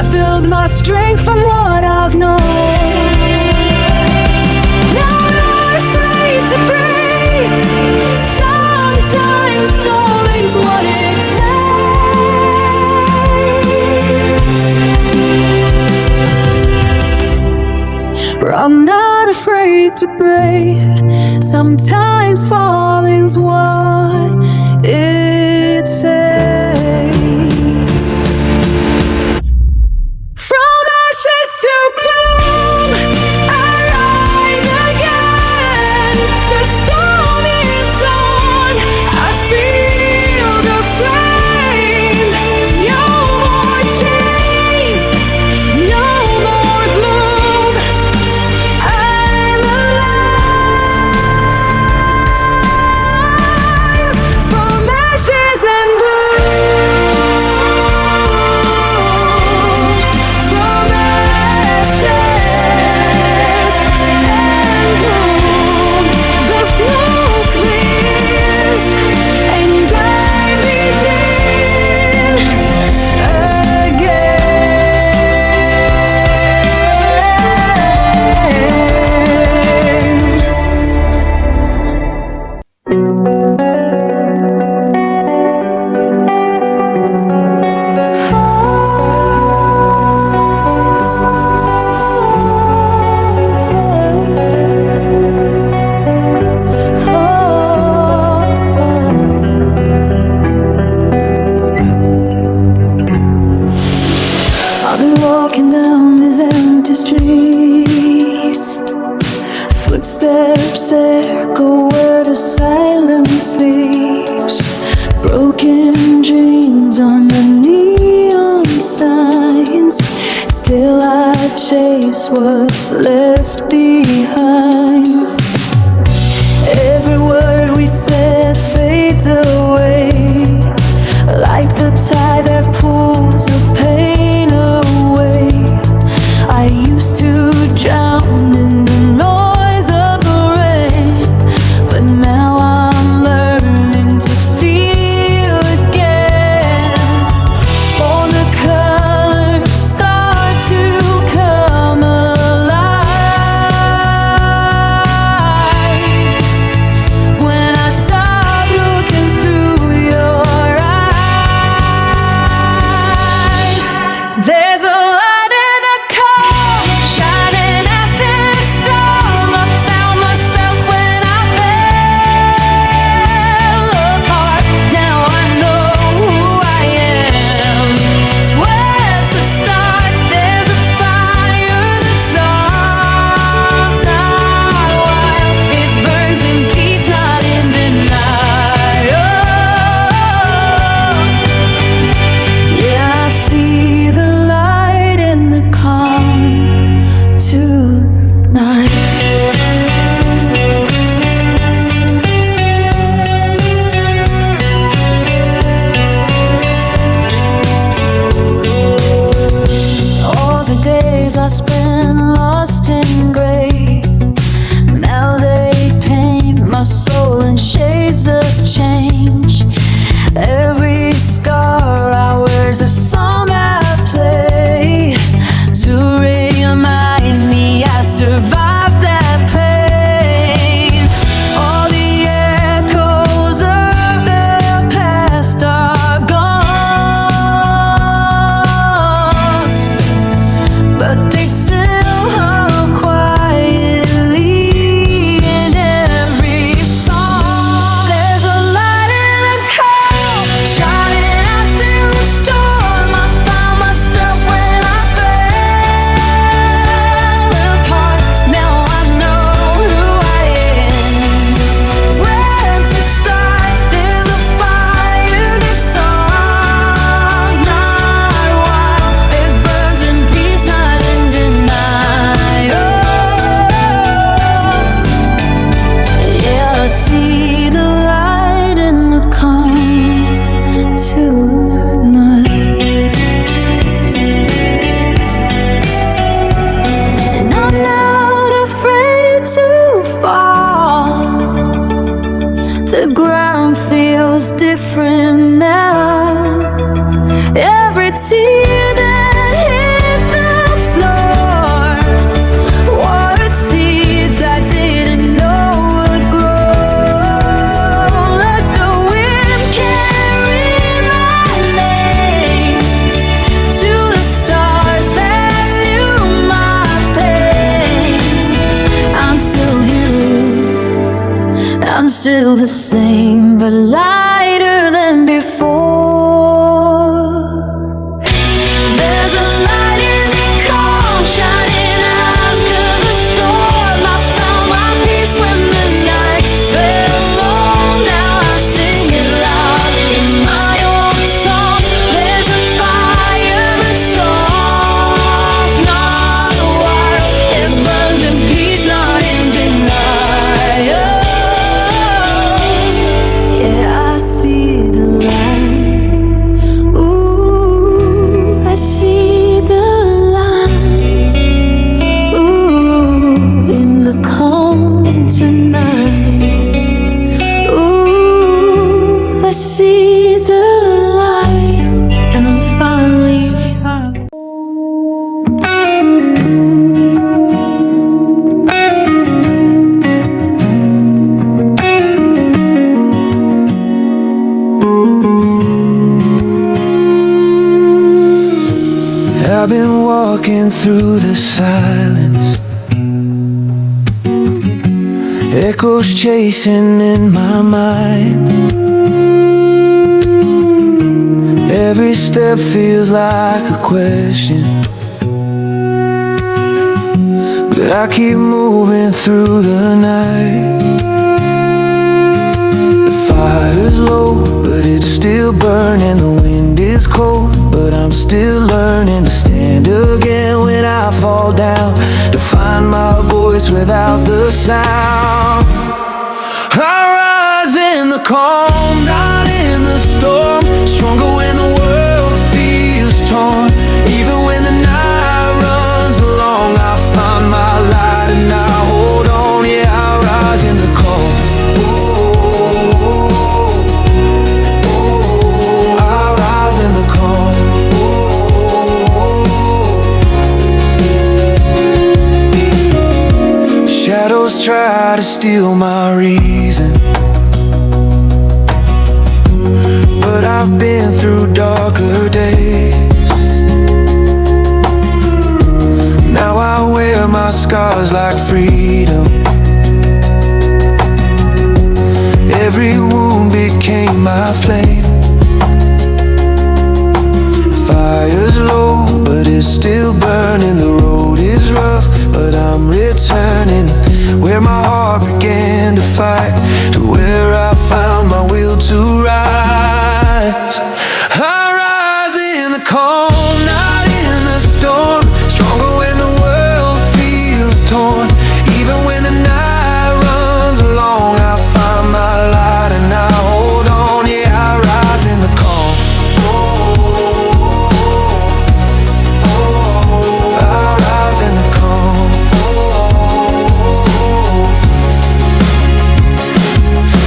I build my strength from what I've known. Now I'm not afraid to break. Sometimes soling's what it takes. I'm not afraid to break. Sometimes falling's what it takes. From ashes to bloom, I rise again. The storm is done, I feel the flame. No more chains, no more gloom. I'm alive. From ashes and bloom, from ashes and bloom. The smoke clears and I begin I've been walking down these empty streets. Footsteps echo where the silence sleeps. Broken dreams under neon signs. Still I chase what's left behind. Every word we said fades away, like the tide that pulls the pain away. I used to drown in the noise of the rain, but now I'm learning to feel again. All the colors start to come alive when I stop looking through your eyes. still the same, but lighter than before. There's a light in the calm, shining after the storm. I found my peace when the night fell long. Now I sing it loud in my own song. There's a fire, it's soft, not wild. It burns in peace, not in denial. Yeah, I see the light. Ooh, I see the light. Ooh, in the calm tonight. Ooh, I see the light, and I'm finally found. I've been walking through the silence, echoes chasing in my mind. Every step feels like a question, but I keep moving through the night. The fire's low, but it's still burning. The wind is cold, but I'm still learning to stand again when I fall down, to find my voice without the sound. I rise in the calm, not in the storm. Stronger when the world feels torn. Even when the night runs long, I find my light and I hold on. Yeah, I rise in the calm. I rise in the calm. Shadows try to steal my reason, but I've been through darker days. Now I wear my scars like freedom. Every wound became my flame. Fire's low, but it's still burning. The road is rough, but I'm returning where my heart began to fight, to where I found my will to rise. I rise in the calm, not in the storm. Stronger when the world feels torn. Even when the night runs long, I find my light and I hold on. Yeah, I rise in the calm. I rise in the calm.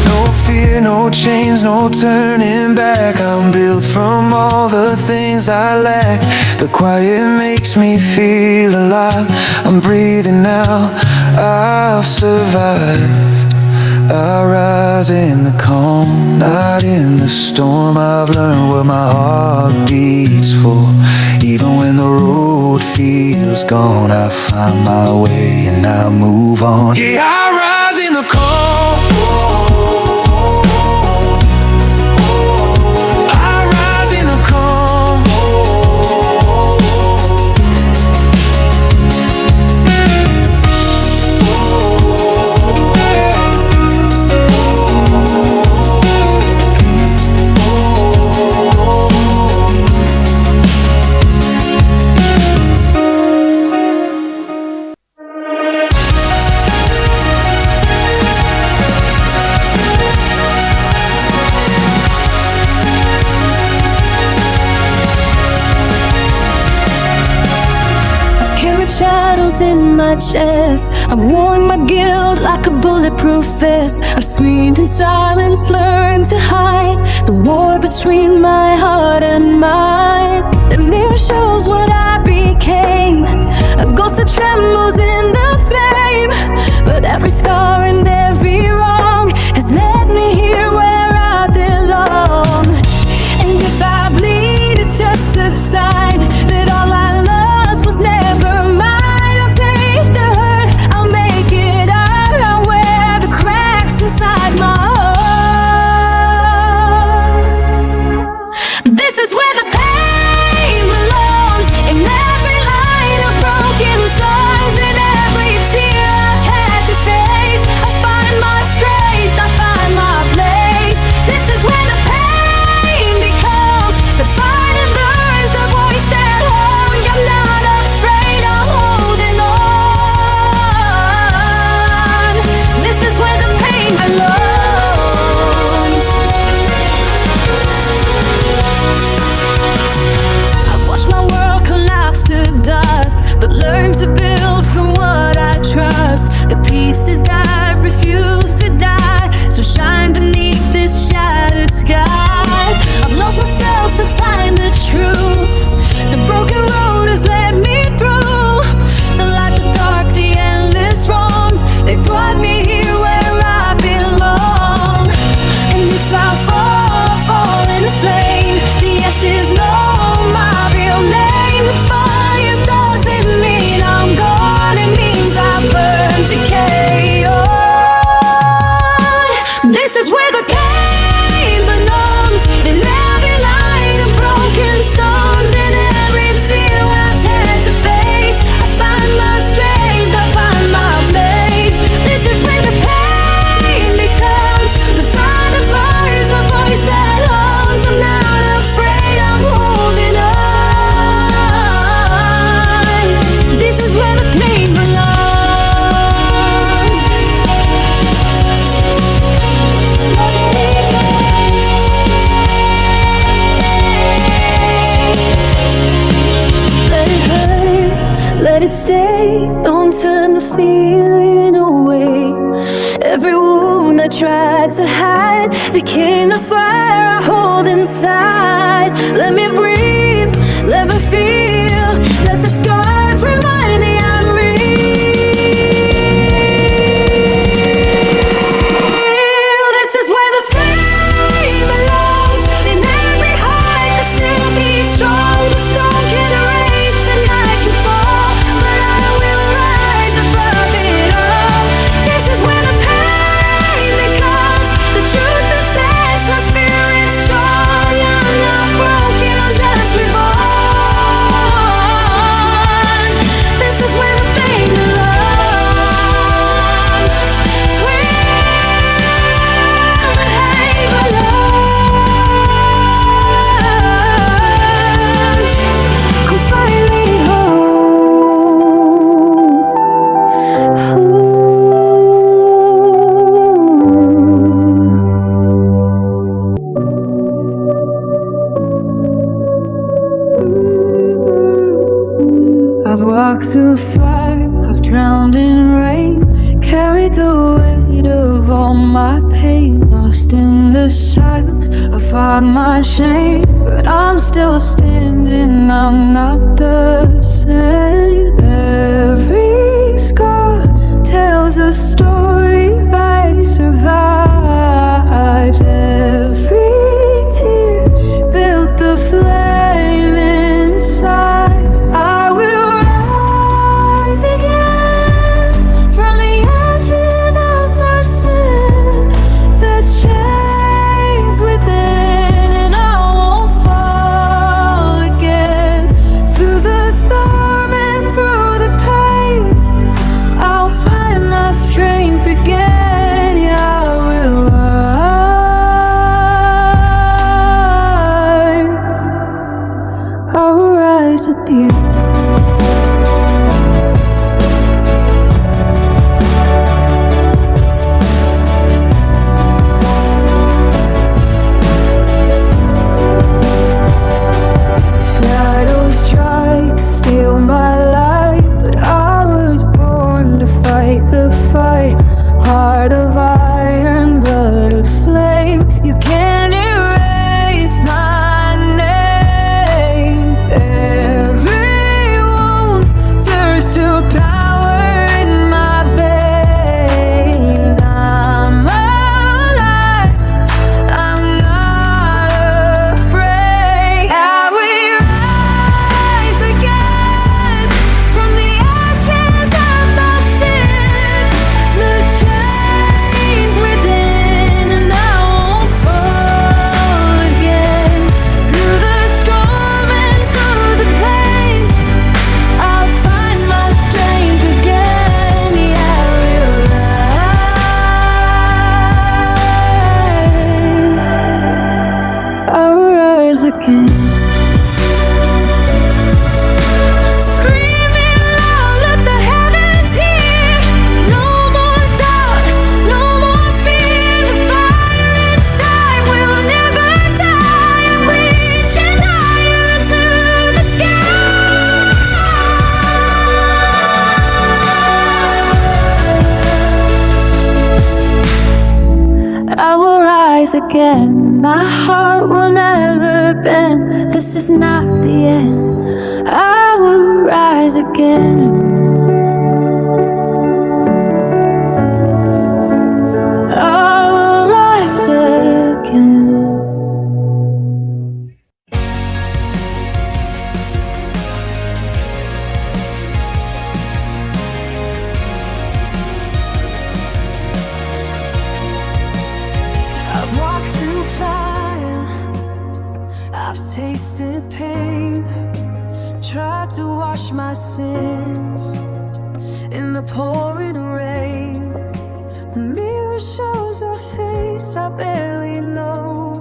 No fear, no chains, no turning back. I'm built from all the things I lack. The quiet makes me feel alive. I'm breathing now, I've survived. I rise in the calm, not in the storm. I've learned what my heart beats for. Even when the road feels gone, I find my way and I move on. Yeah, I rise in the calm. I rise in the calm. Shadows in my chest, I've worn my guilt like a bulletproof vest. I've screamed in silence, learned to hide the war between my heart and mind. The mirror shows what I became, a ghost that trembles in the flame. But every scar and every wrong has led me here where I belong. And if I bleed, it's just a sign that all I lost was never mine. I'll take the hurt, I'll make it out. I'll wear the cracks inside my let it stay. Don't turn the feeling away. Every wound I tried to hide became a fire I hold inside. Let me breathe, let me feel. Let the scars remind me I'm real. This is where the flame belongs. In every heart that still beats strong. The storm can rage, the night can fall, but I will rise above it all. This is where the pain becomes the truth that sets my spirit strong. I'm not broken, I'm just reborn. This is where the pain belongs. Where the hate belongs. I'm finally I've walked through fire, I've drowned in rain, carried the weight of all my pain. Lost in the silence, I fought my shame, but I'm still standing, I'm not the same. Every scar tells a story I survived. Every tear built the flame inside. I will rise again from the ashes of my sin, the chains within, and I won't fall again. Through the storm and through the pain, I'll find my strength again. Yeah, I will rise. I'll rise at the end. Shadows tried to steal my light, but I was born to fight the fight. Heart of iron, blood of flame. You can't erase my name. Every wound turns to power in my veins. I'm alive, I'm not afraid. I will rise again from the ashes of my sin, the chains within, and I won't fall again. Through the storm and through the pain, I'll find my strength again. Yeah, I will rise. I'll rise again. Screaming loud, let the heavens hear. No more doubt, no more fear. The fire inside will never die. I'm reaching higher into the sky. I will rise again. My heart will never bend. This is not the end. I will rise again. I will rise again. I've walked through fire, I've tasted pain, tried to wash my sins in the pouring rain. The mirror shows a face I barely know,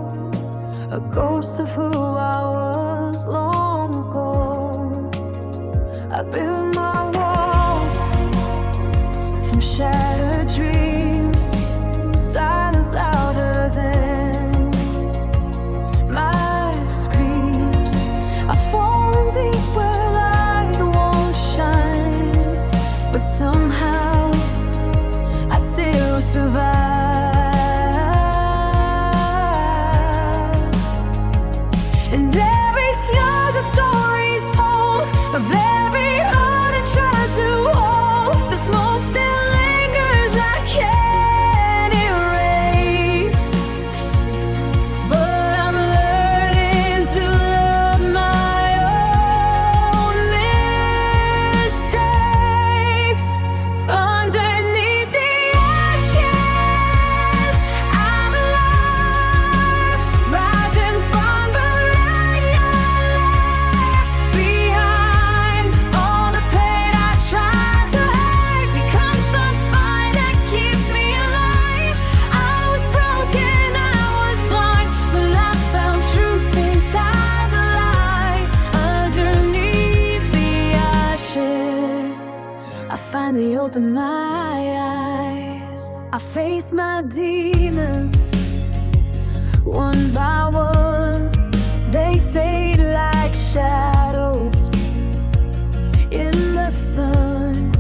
a ghost of who I was long ago. I built my walls from shattered dreams, silence louder than my screams. I've fallen deep where light won't shine. of every heart I try to hold. The smoke still lingers, I can't erase. But I'm learning to love my own mistakes. Underneath the ashes, I'm alive, rising from the wreck I left behind. All the pain I tried to hide becomes the fire that keeps me alive. I was broken, I was blind, but I found truth inside the lies. Underneath the ashes, I finally open my eyes. I face my demons one by one. They fade like shadows in the sun.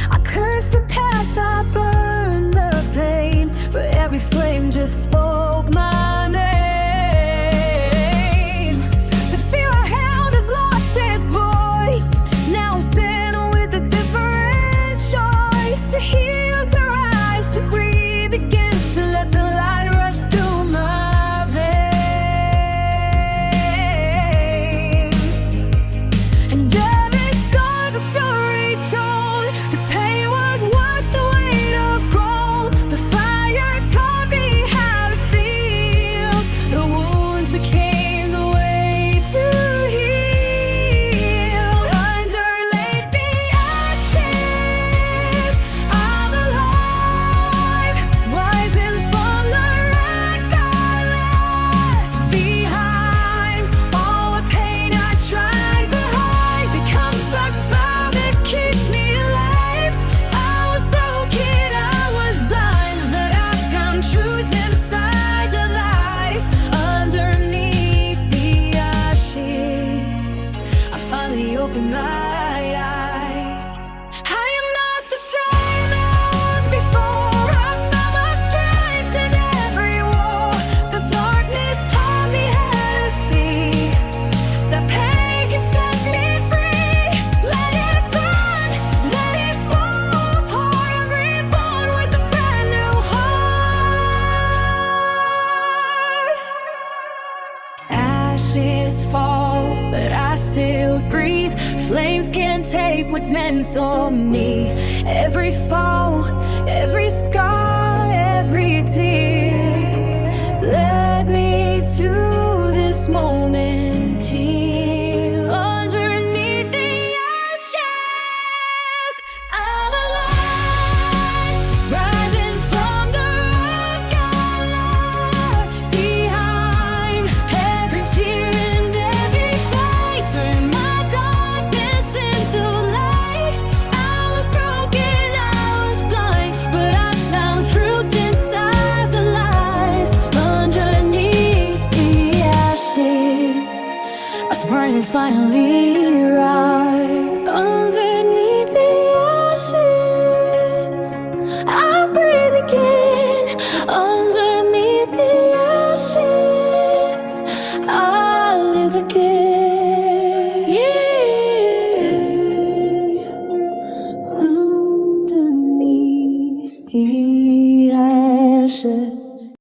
I curse the past, I burn the pain, but every flame just spoke my name. The fear I held has lost its voice. Now I'm standing with a different choice. To heal, to rise, to breathe again, to let the light rush through my veins. And every scar's a story told. The pain was worth the weight of gold. The fire taught me how to feel. The wounds became the way to heal. Underneath the ashes, I'm alive, rising from the wreck I left behind. All the pain I tried to hide becomes the fire that keeps me alive. I was broken, I was blind, but I found truth inside the lies. Underneath the ashes, I finally opened my eyes. I am not the same as before. I saw my strength in every war. The darkness taught me how to see. The pain can set me free. Let it burn, let it fall apart. I'm reborn with a brand new heart. Ashes fall, but I still breathe. Flames can't take what's meant for me. Every fall, every scar, every tear led me to this moment here. Underneath the ashes, I'm alive, rising from the wreck I left behind. Every tear and every fight turned my darkness into light. I was broken, I was blind, but I found truth inside the lies. Underneath the ashes, I finally